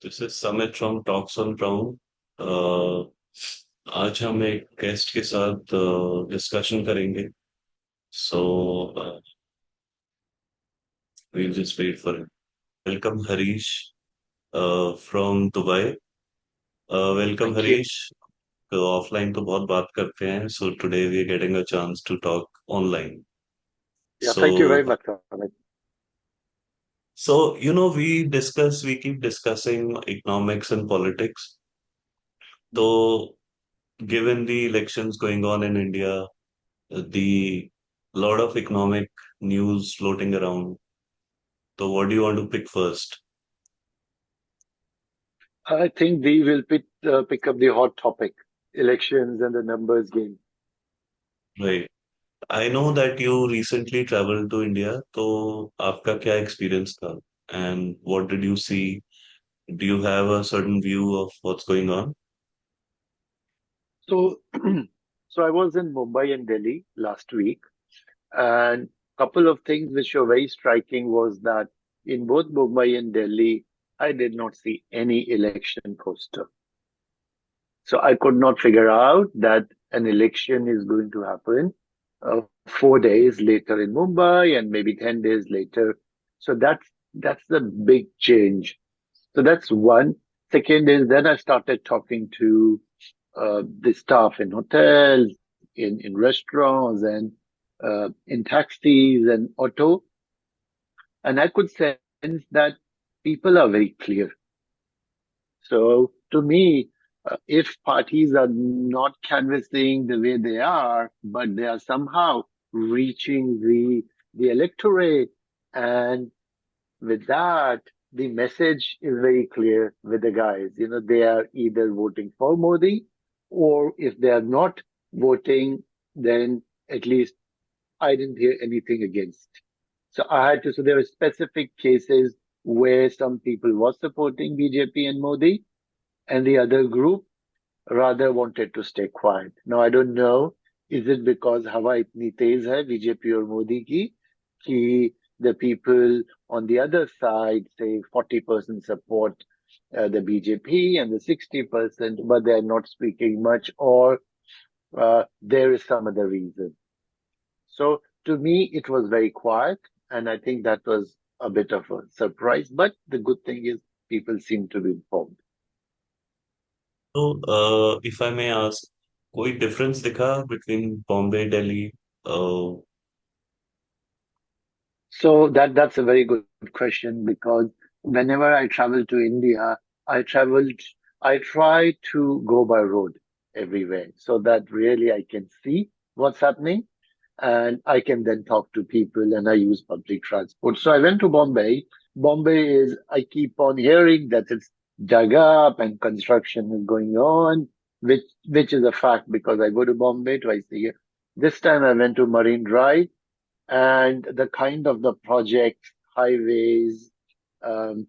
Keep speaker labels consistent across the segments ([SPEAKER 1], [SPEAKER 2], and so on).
[SPEAKER 1] This is Samit from talks on ground. आज हम एक गेस्ट के साथ डिस्कशन करेंगे। So we'll just wait for him. Welcome Harish from Dubai. Welcome
[SPEAKER 2] Thank you.
[SPEAKER 1] Harish. Offline तो बहुत बात करते हैं, so today we are getting a chance to talk online.
[SPEAKER 2] Yeah,
[SPEAKER 1] सो
[SPEAKER 2] thank you very much, Amit.
[SPEAKER 1] we keep discussing economics and politics. So given the elections going on in India, the lot of economic news floating around. So what do you want to pick first?
[SPEAKER 2] I think we will pick up the hot topic, elections and the numbers game.
[SPEAKER 1] Right. I know that you recently traveled to India. तो आपका क्या experience था? And what did you see? Do you have a certain view of what's going on?
[SPEAKER 2] So, so I was in Mumbai and Delhi last week, and couple of things which were very striking was that in both Mumbai and Delhi, I did not see any election poster. So I could not figure out that an election is going to happen 4 days later in Mumbai and maybe 10 days later. So that's the big change. So that's one. Second is then I started talking to the staff in hotels, in restaurants, and in taxis and auto, and I could sense that people are very clear. So to me, if parties are not canvassing the way they are, but they are somehow reaching the electorate, and with that, the message is very clear with the guys. You know, they are either voting for Modi, or if they are not voting, then at least I didn't hear anything against. So I had to. So there are specific cases where some people were supporting BJP and Modi, and the other group rather wanted to stay quiet. Now, I don't know, is it because हवा इतनी तेज है BJP और मोदी की कि the people on the other side say 40% support the BJP and the 60%, but they're not speaking much, or there is some other reason. So to me, it was very quiet, and I think that was a bit of a surprise. But the good thing is people seem to be informed.
[SPEAKER 1] So, if I may ask, कोई difference दिखा between Bombay, Delhi? Uh,
[SPEAKER 2] So that's a very good question because whenever I travel to India, I traveled I try to go by road everywhere so that really I can see what's happening and I can then talk to people and I use public transport. So I went to Bombay. Bombay is I keep on hearing that it's dug up and construction is going on, which is a fact because I go to Bombay twice a year. This time I went to Marine Drive and the kind of the projects, highways, um,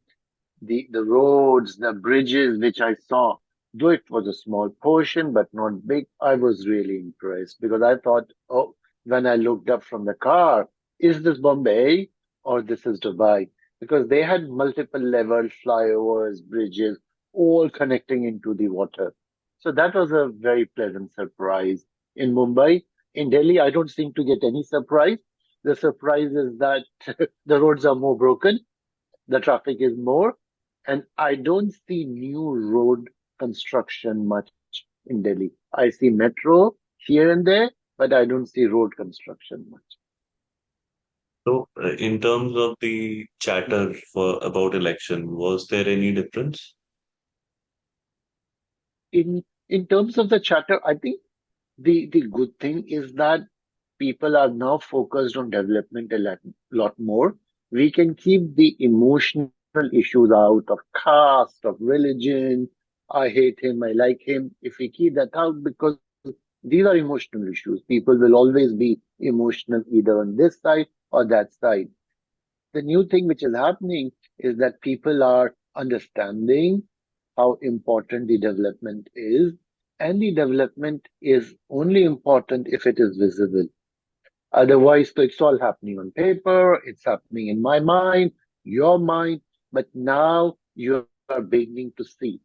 [SPEAKER 2] the roads, the bridges which I saw, though it was a small portion but not big, I was really impressed because I thought, oh, when I looked up from the car, is this Bombay or this is Dubai? Because they had multiple level flyovers, bridges, all connecting into the water. So that was a very pleasant surprise. In Mumbai, in Delhi, I don't seem to get any surprise. The surprise is that the roads are more broken, the traffic is more, and I don't see new road construction much in Delhi. I see metro here and there, but I don't see road construction much.
[SPEAKER 1] so, in terms of the chatter for about election, was there any difference?
[SPEAKER 2] In terms of the chatter, I think the good thing is that people are now focused on development a lot more. We can keep the emotional issues out of caste, of religion. I hate him, I like him. If we keep that out, because these are emotional issues, people will always be emotional either on this side or that side. The new thing which is happening is that people are understanding how important the development is, and the development is only important if it is visible. Otherwise, so it's all happening on paper, it's happening in my mind, your mind, but now you're are beginning to see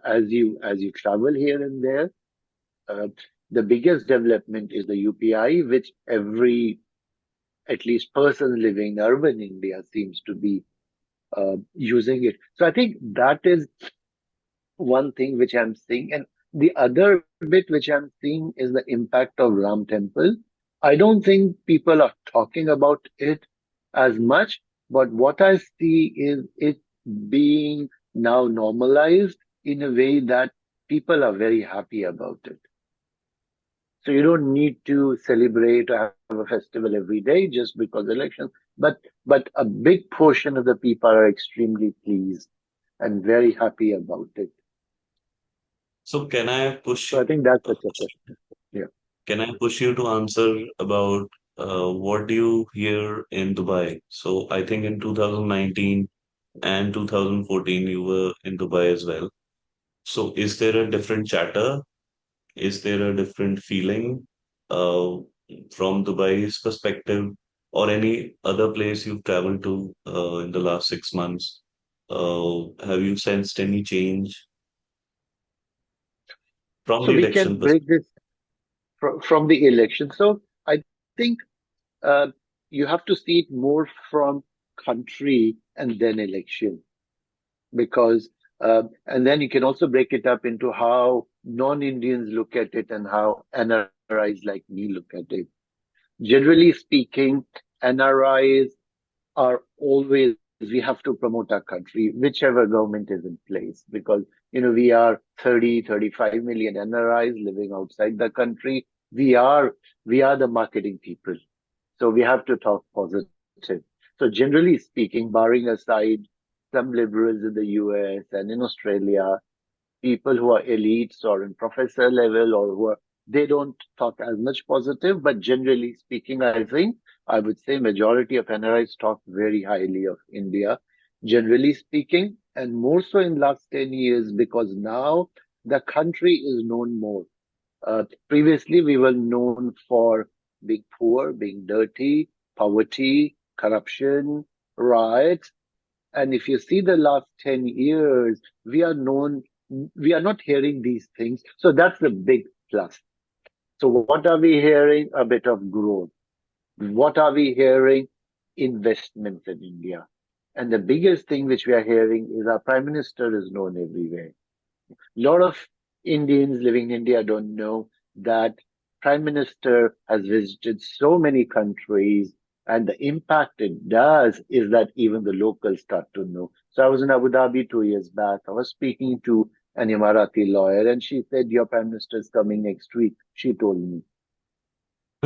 [SPEAKER 2] as you travel here and there. Uh, the biggest development is the UPI, which every at least person living in urban India seems to be using it. So I think that is one thing which I'm seeing. And the other bit which I'm seeing is the impact of Ram Temple. I don't think people are talking about it as much, but what I see is it being now normalized in a way that people are very happy about it. So you don't need to celebrate or have a festival every day just because elections. But but a big portion of the people are extremely pleased and very happy about it.
[SPEAKER 1] So
[SPEAKER 2] So I think that's such a question. Yeah.
[SPEAKER 1] can I push you to answer about what do you hear in Dubai? So I think in 2019 and 2014 you were in Dubai as well. So is there a different chatter? Is there a different feeling uh, from Dubai's perspective or any other place you've traveled to in the last 6 months? Have you sensed any change from
[SPEAKER 2] So
[SPEAKER 1] the
[SPEAKER 2] we can
[SPEAKER 1] election perspective?
[SPEAKER 2] break this from the election. So I think you have to see it more from country and then election because and then you can also break it up into how non-Indians look at it and how NRIs like me look at it. Generally speaking, NRIs are always, we have to promote our country, whichever government is in place, because, we are 30, 35 million NRIs living outside the country. We are the marketing people. So we have to talk positive. So generally speaking, barring aside some liberals in the US and in Australia, people who are elites or in professor level or who are, they don't talk as much positive, but generally speaking, I think I would say majority of NRIs talk very highly of India, generally speaking, and more so in last 10 years because now the country is known more. Previously, we were known for being poor, being dirty, poverty, corruption, riots, and if you see the last 10 years, we are not hearing these things. So that's the big plus. So what are we hearing? A bit of growth. What are we hearing? Investments in India. And the biggest thing which we are hearing is our prime minister is known everywhere. A lot of Indians living in India don't know that Prime Minister has visited so many countries, and the impact it does is that even the locals start to know. So I was in Abu Dhabi 2 years back. I was speaking to an Emirati lawyer, and she said, "Your Prime Minister is coming next week." She told me.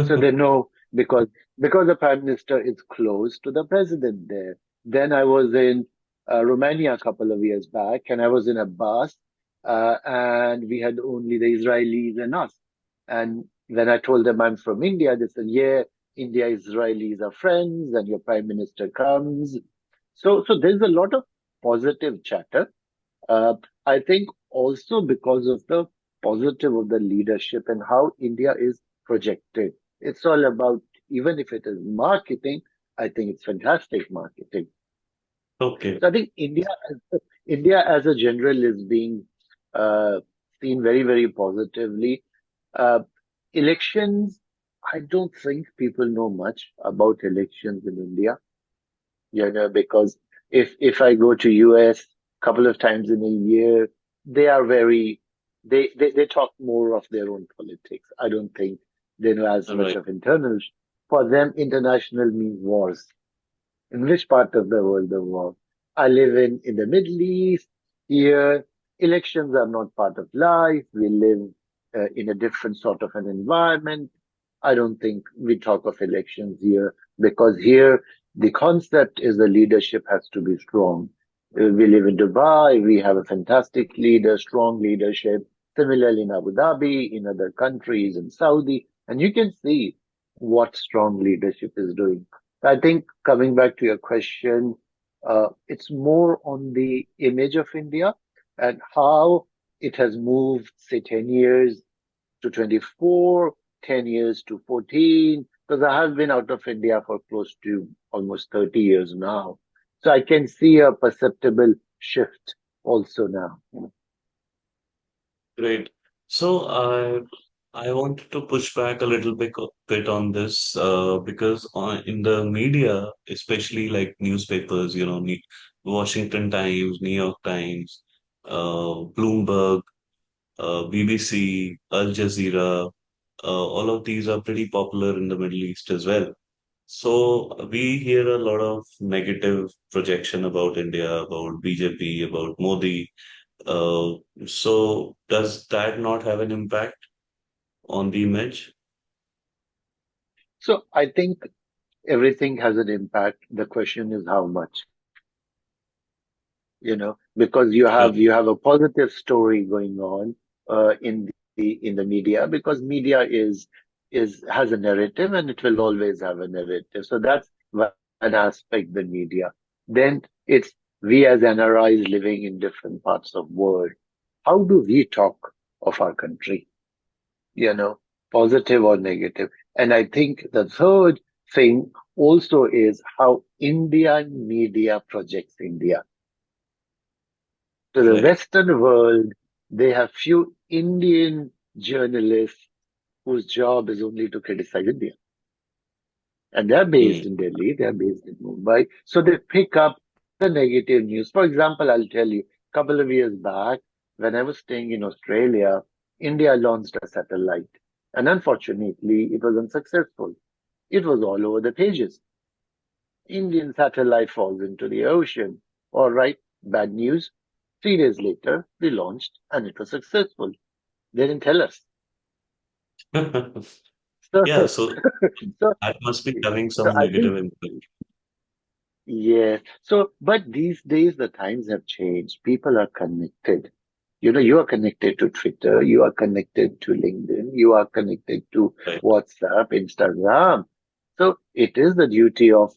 [SPEAKER 2] So they know because the prime minister is close to the president there. Then I was in Romania a couple of years back, and I was in a bus, and we had only the Israelis and us. And when I told them I'm from India, they said, "Yeah, India Israelis are friends, and your prime minister comes." So there's a lot of positive chatter. I think also because of the positive of the leadership and how India is projected. It's all about, even if it is marketing, I think it's fantastic marketing.
[SPEAKER 1] Okay.
[SPEAKER 2] So I think India as a general is being uh, seen very, very positively. Uh, Elections, I don't think people know much about elections in India. Because if I go to US couple of times in a year, they are very they talk more of their own politics. I don't think they know as
[SPEAKER 1] All
[SPEAKER 2] much
[SPEAKER 1] right.
[SPEAKER 2] of internal. For them, international means wars. In which part of the world the war? I live in the Middle East. Here, elections are not part of life. We live in a different sort of an environment. I don't think we talk of elections here because here the concept is the leadership has to be strong. We live in Dubai. We have a fantastic leader, strong leadership. Similarly in Abu Dhabi, in other countries, in Saudi, and you can see what strong leadership is doing. I think coming back to your question, it's more on the image of India and how it has moved, say, 10 years to 24, 10 years to 14, because I have been out of India for close to almost 30 years now. So I can see a perceptible shift. also now.
[SPEAKER 1] Great. So I wanted to push back a little bit on this because in the media, especially like newspapers, Washington Times, New York Times, Bloomberg, BBC, Al Jazeera, all of these are pretty popular in the Middle East as well. So we hear a lot of negative projection about India, about BJP, about Modi. Uh, so does that not have an impact on the image?
[SPEAKER 2] So I think everything has an impact. The question is how much, because
[SPEAKER 1] Sure.
[SPEAKER 2] you have a positive story going on in the media, because media is has a narrative, and it will always have a narrative. So that's one aspect, the media. Then it's we as NRIs living in different parts of world. How do we talk of our country? You know, Positive or negative. And I think the third thing also is how Indian media projects India. To the
[SPEAKER 1] Right.
[SPEAKER 2] Western world, they have few Indian journalists whose job is only to criticize India. And they're based
[SPEAKER 1] Mm.
[SPEAKER 2] in Delhi, they're based in Mumbai. So they pick up the negative news. For example, I'll tell you, a couple of years back, when I was staying in Australia, India launched a satellite. And unfortunately, it was unsuccessful. It was all over the pages. Indian satellite falls into the ocean. All right, bad news. 3 days later, we launched and it was successful. They didn't tell us. So,
[SPEAKER 1] Yeah, so
[SPEAKER 2] so,
[SPEAKER 1] that must be having
[SPEAKER 2] so
[SPEAKER 1] some
[SPEAKER 2] I think,
[SPEAKER 1] negative impact.
[SPEAKER 2] yeah. So, but these days the times have changed. People are connected. You are connected to Twitter, you are connected to LinkedIn, you are connected to
[SPEAKER 1] Right.
[SPEAKER 2] WhatsApp, Instagram. So it is the duty of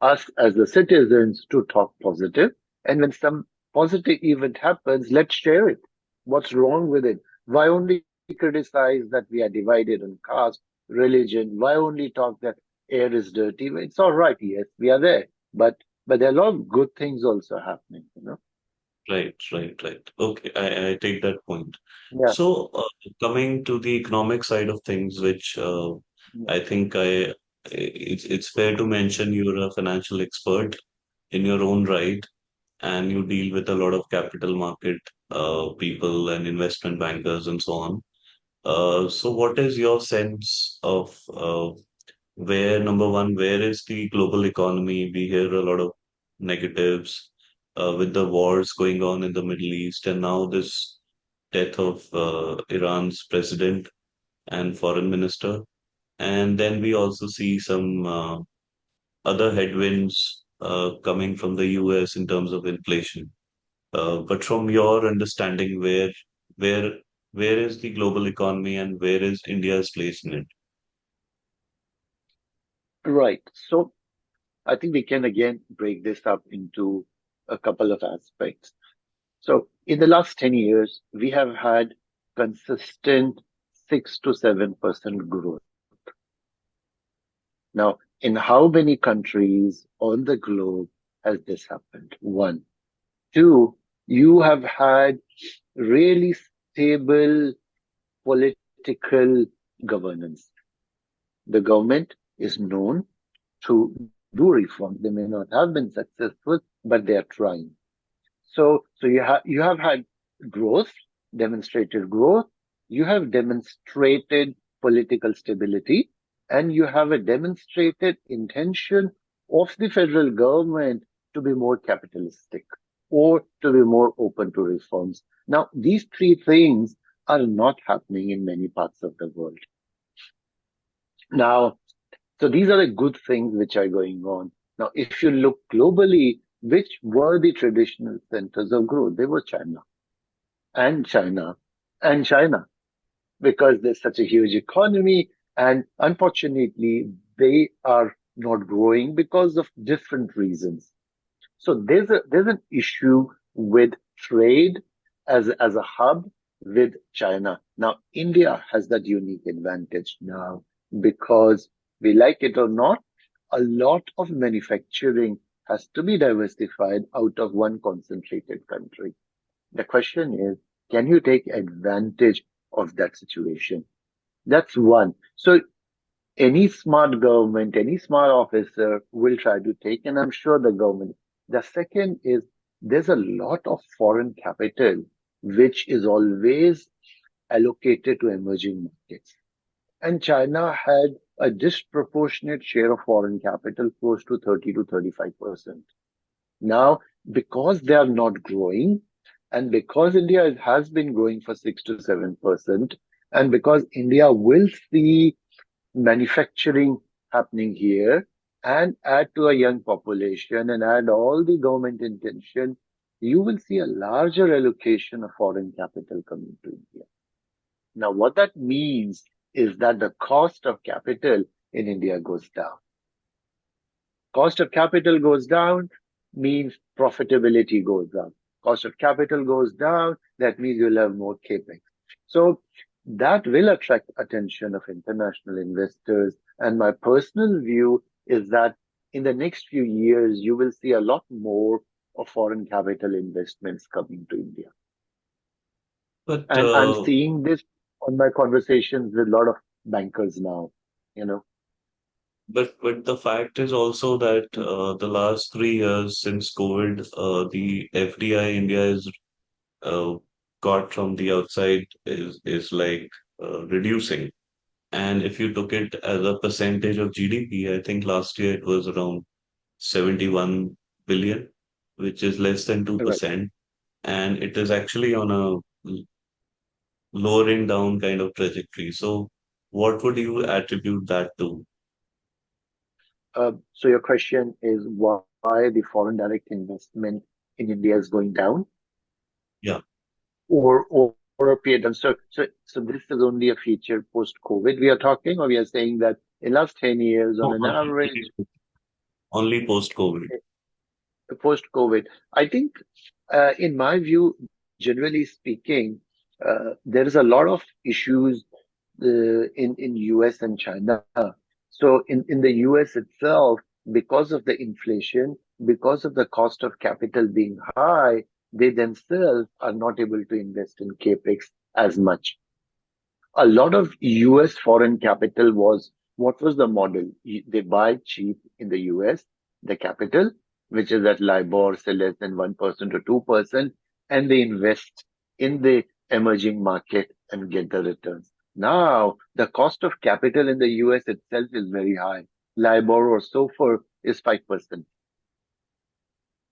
[SPEAKER 2] us as the citizens to talk positive. And when some positive event happens, let's share it. What's wrong with it? Why only criticize that we are divided on caste, religion? Why only talk that air is dirty? It's all right, yes, we are there. But there are a lot of good things also happening.
[SPEAKER 1] Right. Okay, I take that point.
[SPEAKER 2] Yeah.
[SPEAKER 1] So, coming to the economic side of things, which
[SPEAKER 2] Yeah.
[SPEAKER 1] I think it's fair to mention you're a financial expert in your own right, and you deal with a lot of capital market people and investment bankers and so on. So, what is your sense of where, number one, where is the global economy? We hear a lot of negatives with the wars going on in the Middle East, and now this death of Iran's president and foreign minister. And then we also see some other headwinds coming from the US in terms of inflation. But from your understanding, where, where is the global economy and where is India's place in it?
[SPEAKER 2] Right. So I think we can again break this up into a couple of aspects. So in the last 10 years, we have had consistent 6 to 7% growth. Now, in how many countries on the globe has this happened? One. Two, you have had really stable political governance. The government is known to do reforms. They may not have been successful, but they are trying. So you have had growth, demonstrated growth. You have demonstrated political stability, and you have a demonstrated intention of the federal government to be more capitalistic or to be more open to reforms. Now, these three things are not happening in many parts of the world. Now, so these are the good things which are going on. Now, if you look globally, which were the traditional centers of growth? They were China and China and China, because there's such a huge economy. And unfortunately, they are not growing because of different reasons. So there's an issue with trade as a hub with China. Now, India has that unique advantage now, because we like it or not, a lot of manufacturing has to be diversified out of one concentrated country. The question is, can you take advantage of that situation? That's one. So any smart government, any smart officer will try to take, and I'm sure the government. The second is there's a lot of foreign capital which is always allocated to emerging markets. And China had a disproportionate share of foreign capital, close to 30 to 35%. Now, because they are not growing, and because India has been growing for 6 to 7%, and because India will see manufacturing happening here and add to a young population and add all the government intention, you will see a larger allocation of foreign capital coming to India. Now, what that means is that the cost of capital in India goes down. Cost of capital goes down means profitability goes up. Cost of capital goes down, that means you'll have more capex. So that will attract attention of international investors. And my personal view is that in the next few years, you will see a lot more of foreign capital investments coming to India.
[SPEAKER 1] But
[SPEAKER 2] And I'm seeing this on my conversations with a lot of bankers now, you know.
[SPEAKER 1] but the fact is also that the last 3 years since COVID, the FDI India is uh, got from the outside is like reducing. And if you took it as a percentage of GDP, I think last year it was around 71 billion, which is less than
[SPEAKER 2] Right.
[SPEAKER 1] 2%. And it is actually on a lowering down kind of trajectory. So, what would you attribute that to?
[SPEAKER 2] So your question is why the foreign direct investment in India is going down,
[SPEAKER 1] Yeah.
[SPEAKER 2] or a period of so this is only a feature post-COVID we are talking, or we are saying that in last 10 years on
[SPEAKER 1] No,
[SPEAKER 2] an average,
[SPEAKER 1] only post-COVID.
[SPEAKER 2] post-COVID. I think, in my view, generally speaking, there is a lot of issues in US and China. So in the US itself, because of the inflation, because of the cost of capital being high, they themselves are not able to invest in capex as much. A lot of US foreign capital was, what was the model? They buy cheap in the US, the capital, which is at LIBOR, say less than 1% or 2%, and they invest in the emerging market and get the returns. Now, the cost of capital in the US itself is very high. LIBOR or SOFR is 5%.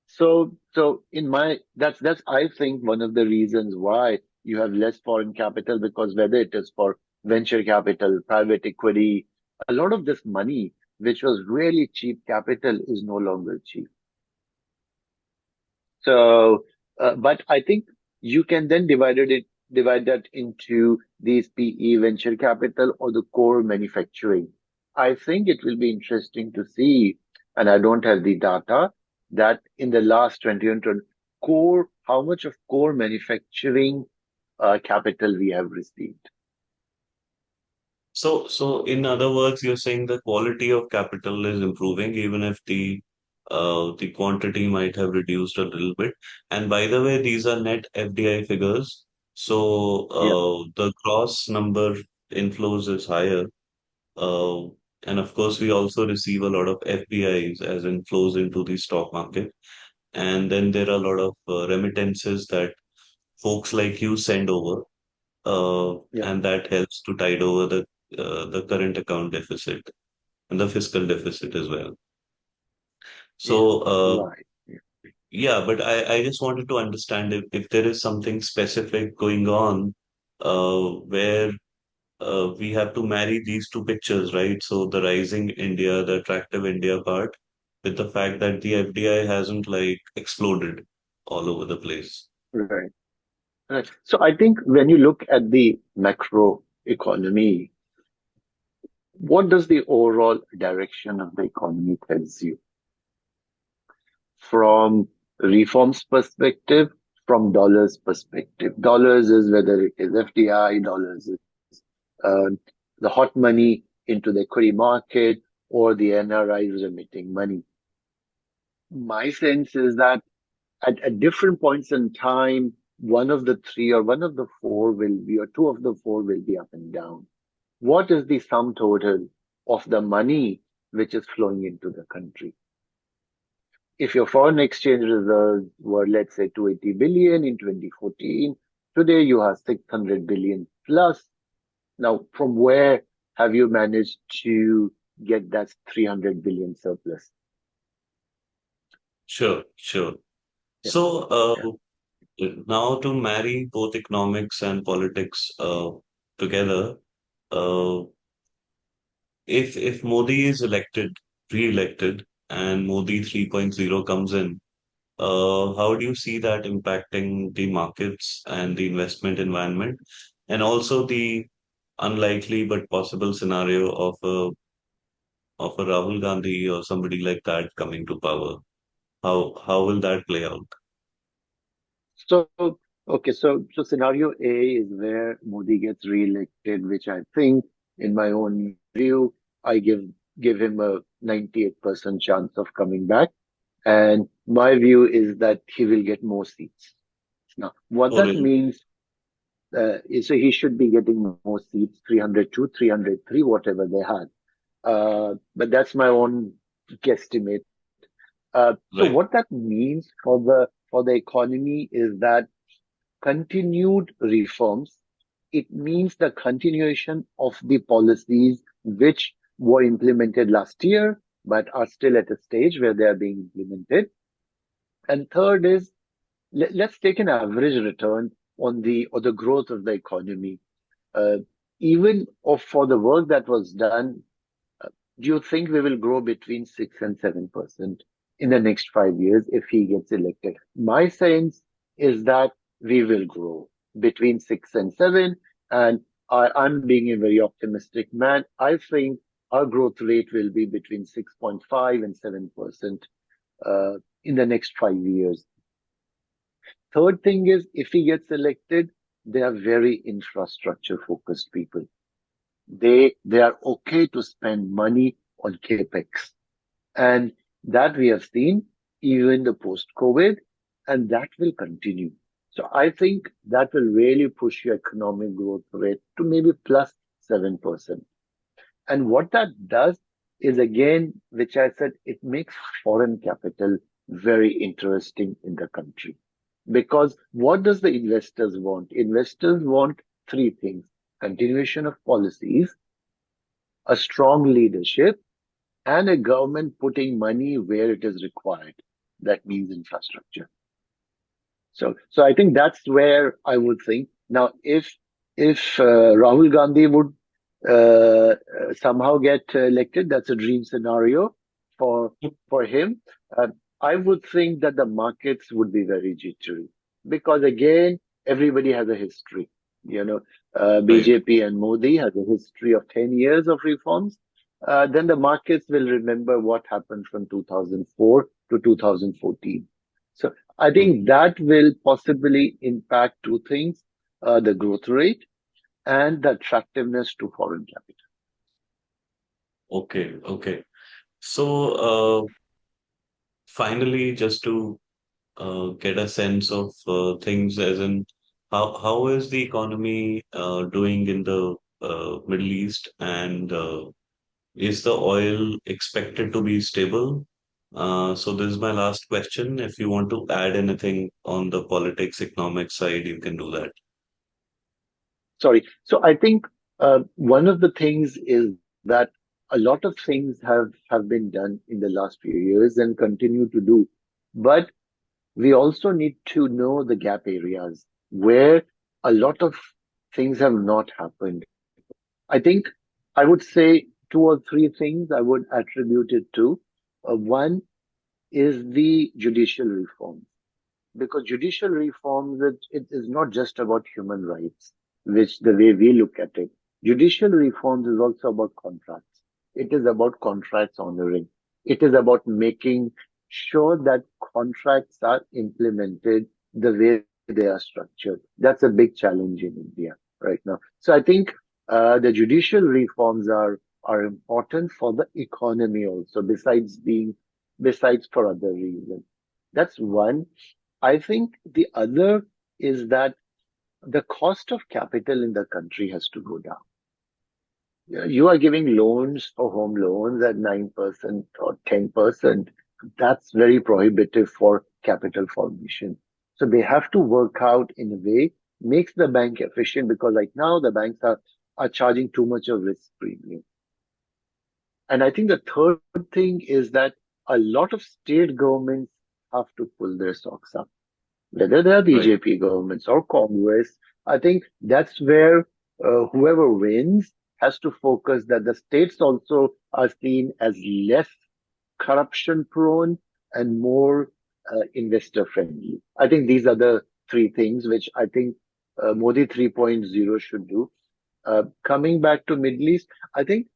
[SPEAKER 2] So in my that's I think one of the reasons why you have less foreign capital, because whether it is for venture capital, private equity, a lot of this money, which was really cheap capital, is no longer cheap. So, but I think you can then divide that into these PE venture capital or the core manufacturing. I think it will be interesting to see, and I don't have the data, that in the last 20 core, how much of core manufacturing capital we have received.
[SPEAKER 1] So in other words, you're saying the quality of capital is improving, even if the quantity might have reduced a little bit. And by the way, these are net FDI figures. So
[SPEAKER 2] Yeah,
[SPEAKER 1] the gross number inflows is higher. Uh, and of course, we also receive a lot of FPIs as inflows into the stock market. And then there are a lot of remittances that folks like you send over,
[SPEAKER 2] yeah,
[SPEAKER 1] and that helps to tide over the current account deficit and the fiscal deficit as well.
[SPEAKER 2] yeah,
[SPEAKER 1] So,
[SPEAKER 2] right. Yeah.
[SPEAKER 1] yeah, but I just wanted to understand if there is something specific going on where we have to marry these two pictures, right? So the rising India, the attractive India part, with the fact that the FDI hasn't like exploded all over the place.
[SPEAKER 2] Right. Right. So I think when you look at the macro economy, what does the overall direction of the economy tells you? From reforms perspective, from dollars perspective. Dollars is whether it is FDI, dollars is uh, the hot money into the equity market or the NRIs remitting money. My sense is that at different points in time, one of the three or one of the four will be, or two of the four will be up and down. What is the sum total of the money which is flowing into the country? If your foreign exchange reserves were, let's say, 280 billion in 2014, today you have 600 billion plus. Now, from where have you managed to get that 300 billion surplus?
[SPEAKER 1] Sure, sure.
[SPEAKER 2] Yeah,
[SPEAKER 1] So,
[SPEAKER 2] yeah.
[SPEAKER 1] now to marry both economics and politics together, uh, if Modi is elected, re-elected, and Modi 3.0 comes in, how do you see that impacting the markets and the investment environment, and also the unlikely but possible scenario of a Rahul Gandhi or somebody like that coming to power? How will that play out?
[SPEAKER 2] So, okay, so scenario A is where Modi gets re-elected, which I think, in my own view, I give him a 98% chance of coming back. And my view is that he will get more seats. Now, what
[SPEAKER 1] Or
[SPEAKER 2] that means is so he should be getting more seats, 302, 303, whatever they had. But that's my own guesstimate. So
[SPEAKER 1] right,
[SPEAKER 2] what that means for the economy is that continued reforms, it means the continuation of the policies which were implemented last year, but are still at a stage where they are being implemented. And third is, let's take an average return on the growth of the economy. Uh, even of for the work that was done, do you think we will grow between 6 and 7% in the next 5 years if he gets elected? My sense is that we will grow between 6 and 7, and I'm being a very optimistic man. I think our growth rate will be between 6.5 and 7% in the next 5 years. Third thing is, if he gets elected, they are very infrastructure focused people. They are okay to spend money on capex, and that we have seen even the post COVID, and that will continue. So I think that will really push your economic growth rate to maybe plus 7%. And what that does is, again, which I said, it makes foreign capital very interesting in the country. Because what does the investors want? Investors want three things: continuation of policies, a strong leadership, and a government putting money where it is required. That means infrastructure. So I think that's where I would think. Now, if Rahul Gandhi would somehow get elected, that's a dream scenario for for him. Uh, I would think that the markets would be very jittery because, again, everybody has a history. You know,
[SPEAKER 1] right.
[SPEAKER 2] BJP and Modi has a history of 10 years of reforms. Then the markets will remember what happened from 2004 to 2014. So I think that will possibly impact two things: the growth rate and the attractiveness to foreign capital.
[SPEAKER 1] Okay, okay. So, finally, just to get a sense of things, as in how is the economy doing in the Middle East, and is the oil expected to be stable? So this is my last question. If you want to add anything on the politics, economic side, you can do that.
[SPEAKER 2] Sorry. So I think one of the things is that a lot of things have been done in the last few years and continue to do, but we also need to know the gap areas where a lot of things have not happened. I think I would say two or three things I would attribute it to. One is the judicial reform, because judicial reforms, it is not just about human rights, which the way we look at it. Judicial reforms is also about contracts. It is about contracts honoring. It is about making sure that contracts are implemented the way they are structured. That's a big challenge in India right now. So I think the judicial reforms are important for the economy also, besides being besides for other reasons. That's one. I think the other is that the cost of capital in the country has to go down. You are giving loans or home loans at 9% or 10%. That's very prohibitive for capital formation. So they have to work out in a way makes the bank efficient, because right now the banks are charging too much of risk premium. And I think the third thing is that a lot of state governments have to pull their socks up, whether they are
[SPEAKER 1] Right.
[SPEAKER 2] BJP governments or Congress. I think that's where whoever wins has to focus that the states also are seen as less corruption prone and more investor friendly. I think these are the three things which I think Modi 3.0 should do. Coming back to Middle East, I think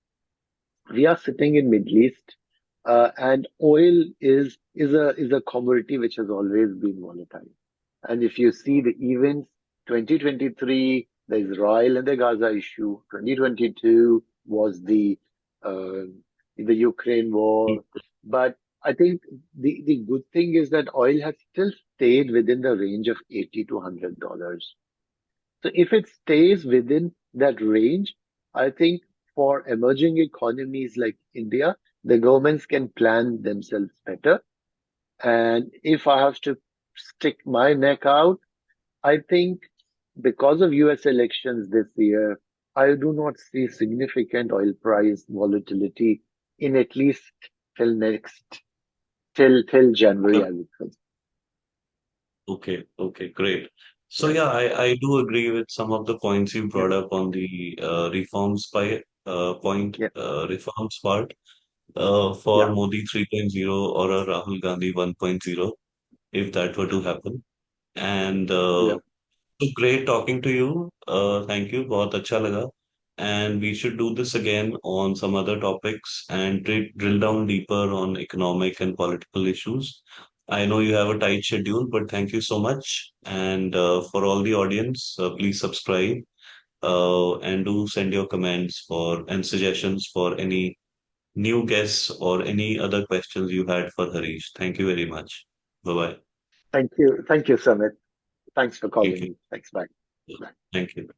[SPEAKER 2] we are sitting in Middle East, and oil is a commodity which has always been volatile. And if you see the events, 2023, the Israel and the Gaza issue. 2022 was uh, the Ukraine war. But I think the good thing is that oil has still stayed within the range of 80 to $100. So if it stays within that range, I think for emerging economies like India, the governments can plan themselves better. And if I have to stick my neck out, I think because of US elections this year, I do not see significant oil price volatility in at least till next till January, I would say.
[SPEAKER 1] Okay, okay, great. So
[SPEAKER 2] Yeah,
[SPEAKER 1] yeah, I do agree with some of the points you
[SPEAKER 2] yeah,
[SPEAKER 1] brought up on the
[SPEAKER 2] yeah,
[SPEAKER 1] reforms part for
[SPEAKER 2] yeah,
[SPEAKER 1] Modi 3.0 or a Rahul Gandhi 1.0, if that were to happen. And
[SPEAKER 2] yeah.
[SPEAKER 1] so great talking to you. Thank you. बहुत अच्छा लगा. And we should do this again on some other topics and drill down deeper on economic and political issues. I know you have a tight schedule, but thank you so much. And for all the audience, please subscribe and do send your comments for and suggestions for any new guests or any other questions you had for Harish. Thank you very much. Bye bye.
[SPEAKER 2] Thank you, Sumit. Thanks for
[SPEAKER 1] Thank
[SPEAKER 2] calling
[SPEAKER 1] you.
[SPEAKER 2] me. Thanks, bye. Bye.
[SPEAKER 1] Thank you.